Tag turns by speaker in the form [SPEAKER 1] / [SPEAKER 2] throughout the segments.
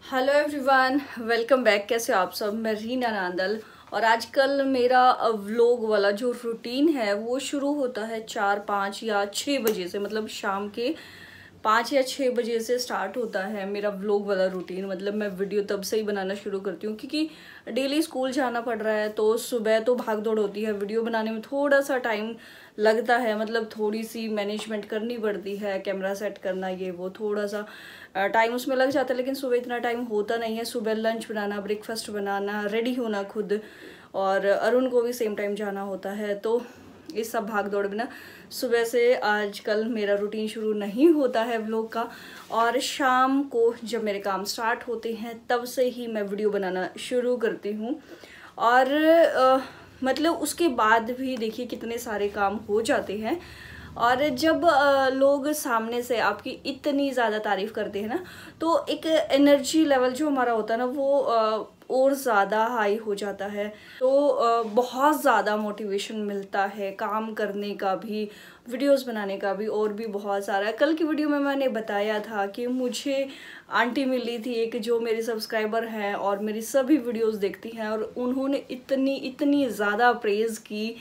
[SPEAKER 1] Hello everyone, welcome back. कैसे हो आप सब? मैं रीना नांदल और आजकल मेरा व्लॉग वाला जो रूटीन है वो शुरू होता है 4, 5 या 6 बजे से। मतलब शाम के 5 या 6 बजे से स्टार्ट होता है मेरा व्लॉग वाला रूटीन। मतलब मैं वीडियो तब से ही बनाना शुरू करती हूँ क्योंकि डेली स्कूल जाना पड़ रहा है, तो सुबह तो भाग दौड़ होती है। वीडियो बनाने में थोड़ा सा टाइम लगता है, मतलब थोड़ी सी मैनेजमेंट करनी पड़ती है, कैमरा सेट करना, ये वो थोड़ा सा टाइम उसमें लग जाता है। लेकिन सुबह इतना टाइम होता नहीं है। सुबह लंच बनाना, ब्रेकफास्ट बनाना, रेडी होना खुद, और अरुण को भी सेम टाइम जाना होता है। तो इस सब भाग दौड़ बिना सुबह से आजकल मेरा रूटीन शुरू नहीं होता है व्लॉग का। और शाम को जब मेरे काम स्टार्ट होते हैं तब से ही मैं वीडियो बनाना शुरू करती हूँ। और मतलब उसके बाद भी देखिए कितने सारे काम हो जाते हैं। और जब लोग सामने से आपकी इतनी ज़्यादा तारीफ़ करते हैं ना, तो एक एनर्जी लेवल जो हमारा होता है ना वो और ज़्यादा हाई हो जाता है। तो बहुत ज़्यादा मोटिवेशन मिलता है काम करने का भी, वीडियोस बनाने का भी, और भी बहुत सारा। कल की वीडियो में मैंने बताया था कि मुझे आंटी मिली थी एक, जो मेरी सब्सक्राइबर हैं और मेरी सभी वीडियोस देखती हैं, और उन्होंने इतनी ज़्यादा प्रेज़ की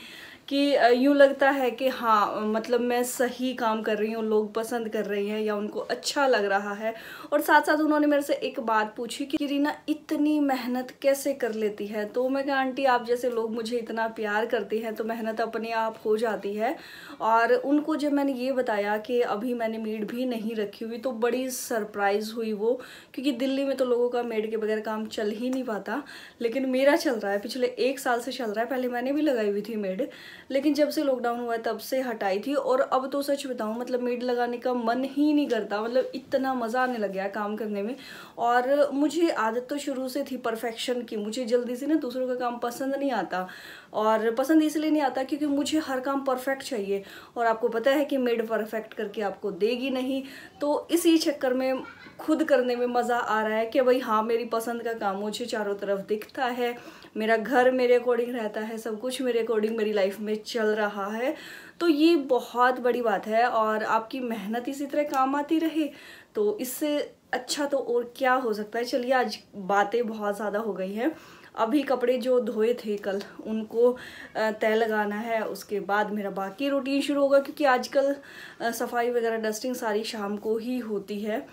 [SPEAKER 1] कि यूँ लगता है कि हाँ, मतलब मैं सही काम कर रही हूँ, लोग पसंद कर रही हैं या उनको अच्छा लग रहा है। और साथ साथ उन्होंने मेरे से एक बात पूछी कि रीना इतनी मेहनत कैसे कर लेती है। तो मैं कहा आंटी, आप जैसे लोग मुझे इतना प्यार करते हैं तो मेहनत अपने आप हो जाती है। और उनको जब मैंने ये बताया कि अभी मैंने मेड भी नहीं रखी हुई, तो बड़ी सरप्राइज़ हुई वो, क्योंकि दिल्ली में तो लोगों का मेड के बगैर काम चल ही नहीं पाता। लेकिन मेरा चल रहा है, पिछले 1 साल से चल रहा है। पहले मैंने भी लगाई हुई थी मेड, लेकिन जब से लॉकडाउन हुआ है तब से हटाई थी। और अब तो सच बताऊं, मतलब मेड लगाने का मन ही नहीं करता। मतलब इतना मज़ा आने लग गया है काम करने में। और मुझे आदत तो शुरू से थी परफेक्शन की। मुझे जल्दी से ना दूसरों का काम पसंद नहीं आता, और पसंद इसलिए नहीं आता क्योंकि मुझे हर काम परफेक्ट चाहिए, और आपको पता है कि मेड परफेक्ट करके आपको देगी नहीं। तो इसी चक्कर में खुद करने में मज़ा आ रहा है कि भाई हाँ, मेरी पसंद का काम मुझे चारों तरफ दिखता है, मेरा घर मेरे अकॉर्डिंग रहता है, सब कुछ मेरे अकॉर्डिंग मेरी लाइफ में चल रहा है। तो ये बहुत बड़ी बात है। और आपकी मेहनत इसी तरह काम आती रहे तो इससे अच्छा तो और क्या हो सकता है। चलिए, आज बातें बहुत ज़्यादा हो गई हैं। अभी कपड़े जो धोए थे कल, उनको तय लगाना है। उसके बाद मेरा बाकी रूटीन शुरू होगा, क्योंकि आजकल सफाई वगैरह डस्टिंग सारी शाम को ही होती है।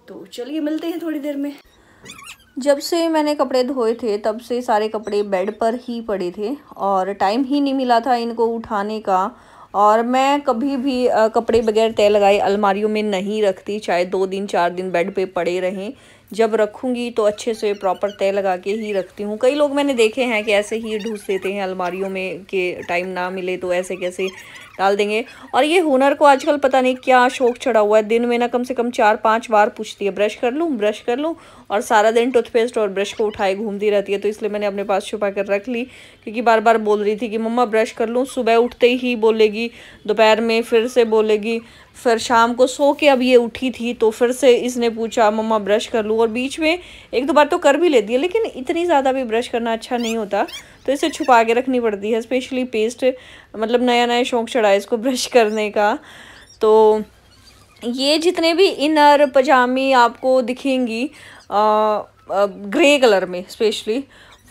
[SPEAKER 1] तो चलिए मिलते हैं थोड़ी देर में। जब से मैंने कपड़े धोए थे तब से सारे कपड़े बेड पर ही पड़े थे, और टाइम ही नहीं मिला था इनको उठाने का। और मैं कभी भी कपड़े बगैर तय लगाए अलमारियों में नहीं रखती, चाहे 2 दिन 4 दिन बेड पे पड़े रहें। जब रखूँगी तो अच्छे से प्रॉपर तय लगा के ही रखती हूँ। कई लोग मैंने देखे हैं कि ऐसे ही ढूंढ देते हैं अलमारियों में कि टाइम ना मिले तो ऐसे कैसे डाल देंगे। और ये हुनर को आजकल पता नहीं क्या शौक चढ़ा हुआ है। दिन में ना कम से कम 4-5 बार पूछती है, ब्रश कर लूँ, ब्रश कर लूँ, और सारा दिन टूथपेस्ट और ब्रश को उठाए घूमती रहती है। तो इसलिए मैंने अपने पास छुपा कर रख ली, क्योंकि बार बार बोल रही थी कि मम्मा ब्रश कर लूँ। सुबह उठते ही बोलेगी, दोपहर में फिर से बोलेगी, फिर शाम को सो के अब ये उठी थी तो फिर से इसने पूछा मम्मा ब्रश कर लूँ। और बीच में 1-2 बार तो कर भी लेती है, लेकिन इतनी ज़्यादा भी ब्रश करना अच्छा नहीं होता, तो इसे छुपा के रखनी पड़ती है। स्पेशली पेस्ट, मतलब नया नया शौक चढ़ा है इसको ब्रश करने का। तो ये जितने भी इनर पजामी आपको दिखेंगी ग्रे कलर में स्पेशली,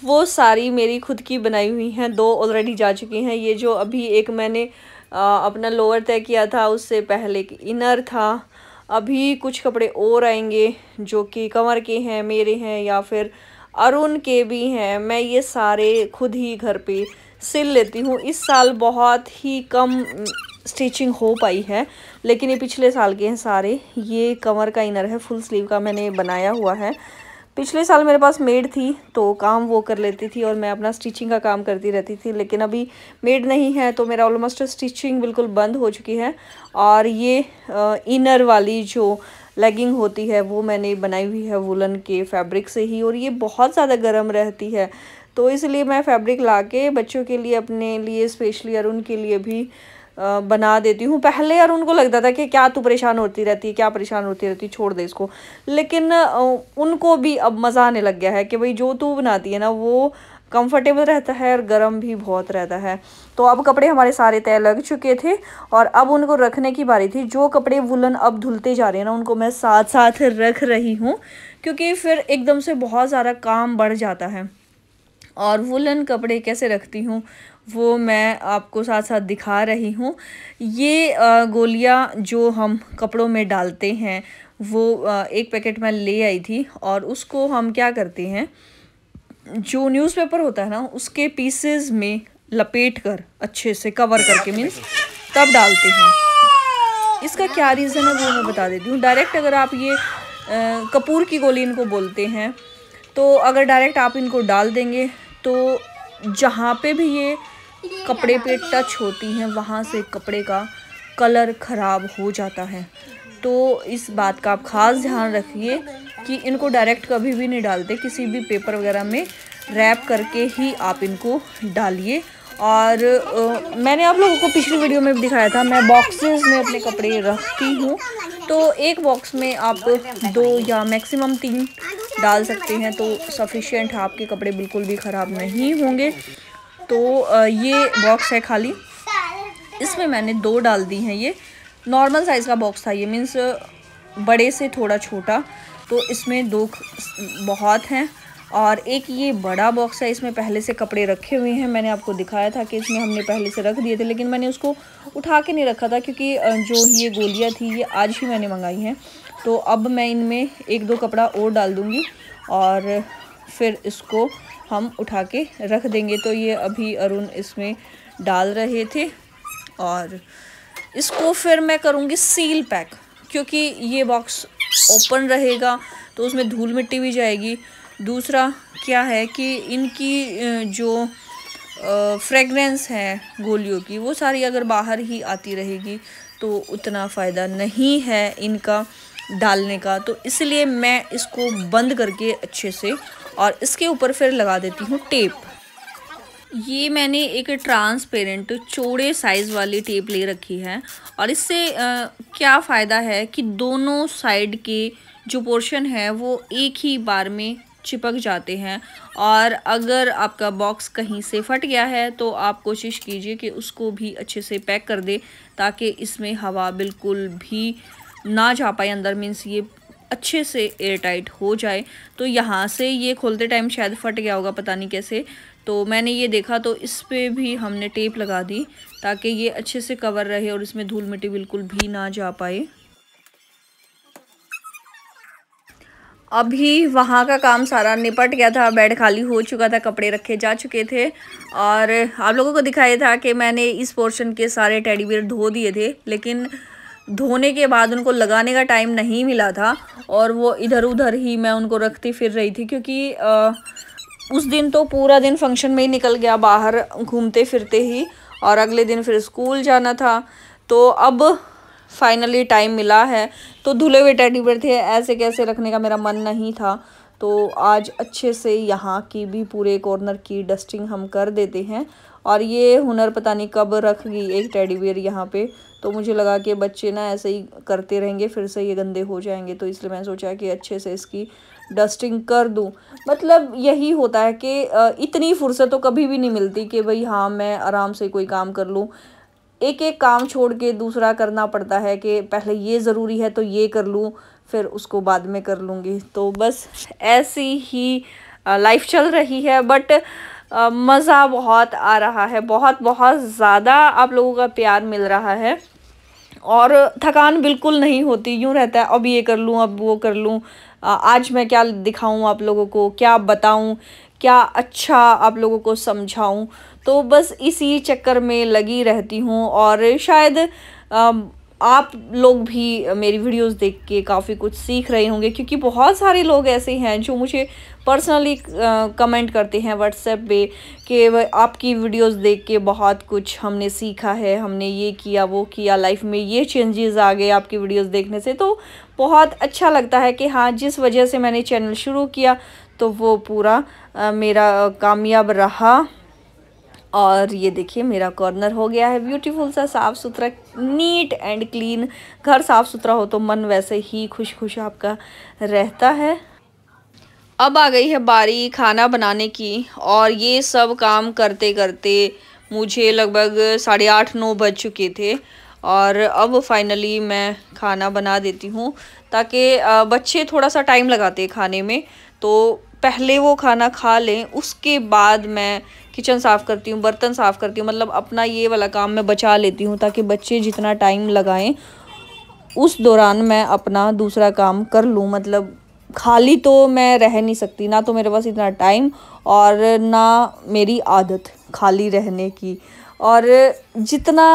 [SPEAKER 1] वो सारी मेरी खुद की बनाई हुई हैं। 2 ऑलरेडी जा चुकी हैं। ये जो अभी एक मैंने अपना लोअर तय किया था, उससे पहले इनर था। अभी कुछ कपड़े और आएंगे जो कि कमर के हैं, मेरे हैं, या फिर अरुण के भी हैं। मैं ये सारे खुद ही घर पे सिल लेती हूँ। इस साल बहुत ही कम स्टिचिंग हो पाई है, लेकिन ये पिछले साल के हैं सारे। ये कमर का इनर है, फुल स्लीव का मैंने बनाया हुआ है। पिछले साल मेरे पास मेड थी तो काम वो कर लेती थी और मैं अपना स्टिचिंग का काम करती रहती थी, लेकिन अभी मेड नहीं है तो मेरा ऑलमोस्ट स्टिचिंग बिल्कुल बंद हो चुकी है। और ये इनर वाली जो लेगिंग होती है वो मैंने बनाई हुई है वुलन के फैब्रिक से ही, और ये बहुत ज़्यादा गर्म रहती है। तो इसलिए मैं फैब्रिक ला के बच्चों के लिए, अपने लिए, स्पेशली अरुण के लिए भी बना देती हूँ। पहले यार उनको लगता था कि क्या तू परेशान होती रहती है, क्या परेशान होती रहती है, छोड़ दे इसको। लेकिन उनको भी अब मज़ा आने लग गया है कि भाई जो तू बनाती है ना वो कंफर्टेबल रहता है और गर्म भी बहुत रहता है। तो अब कपड़े हमारे सारे तय लग चुके थे और अब उनको रखने की बारी थी। जो कपड़े वुलन अब धुलते जा रहे हैं ना, उनको मैं साथ साथ रख रही हूँ, क्योंकि फिर एकदम से बहुत ज़्यादा काम बढ़ जाता है। और वुलन कपड़े कैसे रखती हूँ वो मैं आपको साथ साथ दिखा रही हूँ। ये गोलियाँ जो हम कपड़ों में डालते हैं वो एक पैकेट मैं ले आई थी, और उसको हम क्या करते हैं, जो न्यूज़पेपर होता है ना उसके पीसेस में लपेट कर अच्छे से कवर करके, मीन्स तब डालते हैं। इसका क्या रीज़न है वो मैं बता देती हूँ। डायरेक्ट अगर आप ये कपूर की गोली इनको बोलते हैं, तो अगर डायरेक्ट आप इनको डाल देंगे तो जहाँ पे भी ये कपड़े पे टच होती हैं वहाँ से कपड़े का कलर ख़राब हो जाता है। तो इस बात का आप ख़ास ध्यान रखिए कि इनको डायरेक्ट कभी भी नहीं डालते, किसी भी पेपर वगैरह में रैप करके ही आप इनको डालिए। और मैंने आप लोगों को पिछली वीडियो में भी दिखाया था, मैं बॉक्सेस में अपने कपड़े रखती हूँ। तो एक बॉक्स में आप 2 या मैक्सिमम 3 डाल सकते हैं, तो सफिशिएंट है, आपके कपड़े बिल्कुल भी ख़राब नहीं होंगे। तो ये बॉक्स है खाली, इसमें मैंने 2 डाल दी हैं। ये नॉर्मल साइज़ का बॉक्स था, ये मीन्स बड़े से थोड़ा छोटा, तो इसमें 2 बहुत हैं। और एक ये बड़ा बॉक्स है, इसमें पहले से कपड़े रखे हुए हैं। मैंने आपको दिखाया था कि इसमें हमने पहले से रख दिए थे, लेकिन मैंने उसको उठा के नहीं रखा था क्योंकि जो ये गोलियां थी ये आज ही मैंने मंगाई हैं। तो अब मैं इनमें 1-2 कपड़ा और डाल दूँगी और फिर इसको हम उठा के रख देंगे। तो ये अभी अरुण इसमें डाल रहे थे और इसको फिर मैं करूँगी सील पैक, क्योंकि ये बॉक्स ओपन रहेगा तो उसमें धूल मिट्टी भी जाएगी। दूसरा क्या है कि इनकी जो फ्रेगरेंस है गोलियों की वो सारी अगर बाहर ही आती रहेगी तो उतना फ़ायदा नहीं है इनका डालने का। तो इसलिए मैं इसको बंद करके अच्छे से, और इसके ऊपर फिर लगा देती हूँ टेप। ये मैंने एक ट्रांसपेरेंट चौड़े साइज़ वाली टेप ले रखी है, और इससे क्या फ़ायदा है कि दोनों साइड के जो पोर्शन है वो एक ही बार में चिपक जाते हैं। और अगर आपका बॉक्स कहीं से फट गया है तो आप कोशिश कीजिए कि उसको भी अच्छे से पैक कर दे, ताकि इसमें हवा बिल्कुल भी ना जा पाए अंदर, मीन्स ये अच्छे से एयर टाइट हो जाए। तो यहाँ से ये खोलते टाइम शायद फट गया होगा, पता नहीं कैसे, तो मैंने ये देखा तो इस पे भी हमने टेप लगा दी ताकि ये अच्छे से कवर रहे और इसमें धूल मिट्टी बिल्कुल भी ना जा पाए। अभी वहाँ का काम सारा निपट गया था, बेड खाली हो चुका था, कपड़े रखे जा चुके थे, और आप लोगों को दिखाया था कि मैंने इस पोर्शन के सारे टेडी बियर धो दिए थे, लेकिन धोने के बाद उनको लगाने का टाइम नहीं मिला था और वो इधर उधर ही मैं उनको रखती फिर रही थी, क्योंकि उस दिन तो पूरा दिन फंक्शन में ही निकल गया, बाहर घूमते फिरते ही, और अगले दिन फिर स्कूल जाना था। तो अब फाइनली टाइम मिला है, तो धुले हुए टेडी बियर थे, ऐसे कैसे रखने का मेरा मन नहीं था। तो आज अच्छे से यहाँ की भी पूरे कॉर्नर की डस्टिंग हम कर देते हैं। और ये हुनर पता नहीं कब रख गई एक टेडी बियर यहाँ पे, तो मुझे लगा कि बच्चे ना ऐसे ही करते रहेंगे फिर से ये गंदे हो जाएंगे, तो इसलिए मैंने सोचा कि अच्छे से इसकी डस्टिंग कर दूं। मतलब यही होता है कि इतनी फुर्सत तो कभी भी नहीं मिलती कि भाई हाँ मैं आराम से कोई काम कर लूँ। एक एक काम छोड़ के दूसरा करना पड़ता है कि पहले ये ज़रूरी है तो ये कर लूँ, फिर उसको बाद में कर लूँगी। तो बस ऐसी ही लाइफ चल रही है, बट मज़ा बहुत आ रहा है, बहुत बहुत ज़्यादा आप लोगों का प्यार मिल रहा है और थकान बिल्कुल नहीं होती। यूँ रहता है अब ये कर लूँ, अब वो कर लूँ, आज मैं क्या दिखाऊँ आप लोगों को, क्या बताऊँ, क्या अच्छा आप लोगों को समझाऊँ। तो बस इसी चक्कर में लगी रहती हूँ। और शायद आप लोग भी मेरी वीडियोस देख के काफ़ी कुछ सीख रहे होंगे, क्योंकि बहुत सारे लोग ऐसे हैं जो मुझे पर्सनली कमेंट करते हैं व्हाट्सएप पे कि आपकी वीडियोस देख के बहुत कुछ हमने सीखा है, हमने ये किया वो किया, लाइफ में ये चेंजेस आ गए आपकी वीडियोस देखने से। तो बहुत अच्छा लगता है कि हाँ जिस वजह से मैंने चैनल शुरू किया तो वो पूरा मेरा कामयाब रहा। और ये देखिए मेरा कॉर्नर हो गया है ब्यूटीफुल सा, साफ़ सुथरा, नीट एंड क्लीन। घर साफ़ सुथरा हो तो मन वैसे ही खुश खुश आपका रहता है। अब आ गई है बारी खाना बनाने की, और ये सब काम करते करते मुझे लगभग 8:30-9 बज चुके थे। और अब फाइनली मैं खाना बना देती हूँ, ताकि बच्चे थोड़ा सा टाइम लगाते हैं खाने में, तो पहले वो खाना खा लें, उसके बाद मैं किचन साफ़ करती हूँ, बर्तन साफ़ करती हूँ। मतलब अपना ये वाला काम मैं बचा लेती हूँ, ताकि बच्चे जितना टाइम लगाएं उस दौरान मैं अपना दूसरा काम कर लूँ। मतलब खाली तो मैं रह नहीं सकती, ना तो मेरे पास इतना टाइम और ना मेरी आदत खाली रहने की। और जितना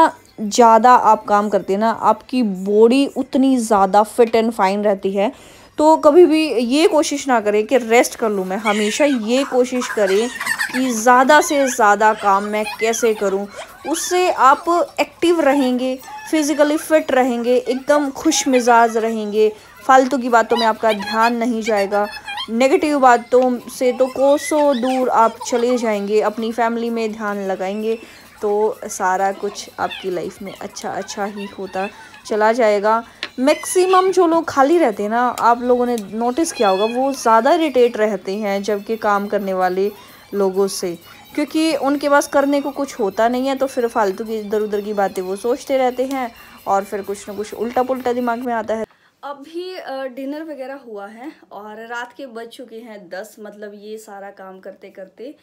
[SPEAKER 1] ज़्यादा आप काम करते हैं ना, आपकी बॉडी उतनी ज़्यादा फिट एंड फाइन रहती है। तो कभी भी ये कोशिश ना करें कि रेस्ट कर लूँ, मैं हमेशा ये कोशिश करें कि ज़्यादा से ज़्यादा काम मैं कैसे करूँ। उससे आप एक्टिव रहेंगे, फिज़िकली फ़िट रहेंगे, एकदम खुश मिजाज रहेंगे, फालतू की बातों में आपका ध्यान नहीं जाएगा, नेगेटिव बातों से तो कोसों दूर आप चले जाएंगे, अपनी फैमिली में ध्यान लगाएंगे, तो सारा कुछ आपकी लाइफ में अच्छा अच्छा ही होता चला जाएगा। मैक्सिमम जो लोग खाली रहते हैं ना, आप लोगों ने नोटिस किया होगा, वो ज़्यादा इरिटेट रहते हैं जबकि काम करने वाले लोगों से, क्योंकि उनके पास करने को कुछ होता नहीं है, तो फिर फालतू की इधर उधर की बातें वो सोचते रहते हैं और फिर कुछ ना कुछ उल्टा पुल्टा दिमाग में आता है। अभी डिनर वगैरह हुआ है और रात के बज चुके हैं 10, मतलब ये सारा काम करते करते।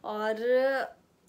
[SPEAKER 1] और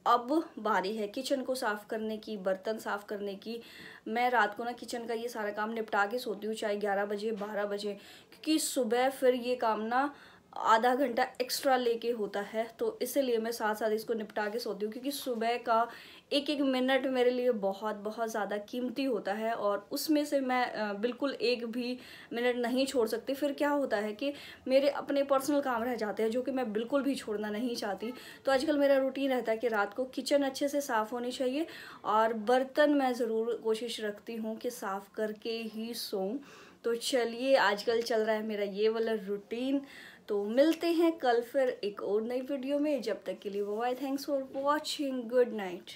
[SPEAKER 1] अब बारी है किचन को साफ़ करने की, बर्तन साफ़ करने की। मैं रात को ना किचन का ये सारा काम निपटा के सोती हूँ, चाहे 11 बजे 12 बजे, क्योंकि सुबह फिर ये काम ना आधा घंटा एक्स्ट्रा लेके होता है, तो इसीलिए मैं साथ साथ इसको निपटा के सोती हूँ। क्योंकि सुबह का एक एक मिनट मेरे लिए बहुत बहुत ज़्यादा कीमती होता है, और उसमें से मैं बिल्कुल एक भी मिनट नहीं छोड़ सकती। फिर क्या होता है कि मेरे अपने पर्सनल काम रह जाते हैं, जो कि मैं बिल्कुल भी छोड़ना नहीं चाहती। तो आजकल मेरा रूटीन रहता है कि रात को किचन अच्छे से साफ़ होनी चाहिए, और बर्तन मैं ज़रूर कोशिश रखती हूँ कि साफ़ करके ही सोऊं। तो चलिए, आजकल चल रहा है मेरा ये वाला रूटीन। तो मिलते हैं कल फिर एक और नई वीडियो में। जब तक के लिए bye, thanks for watching, good night.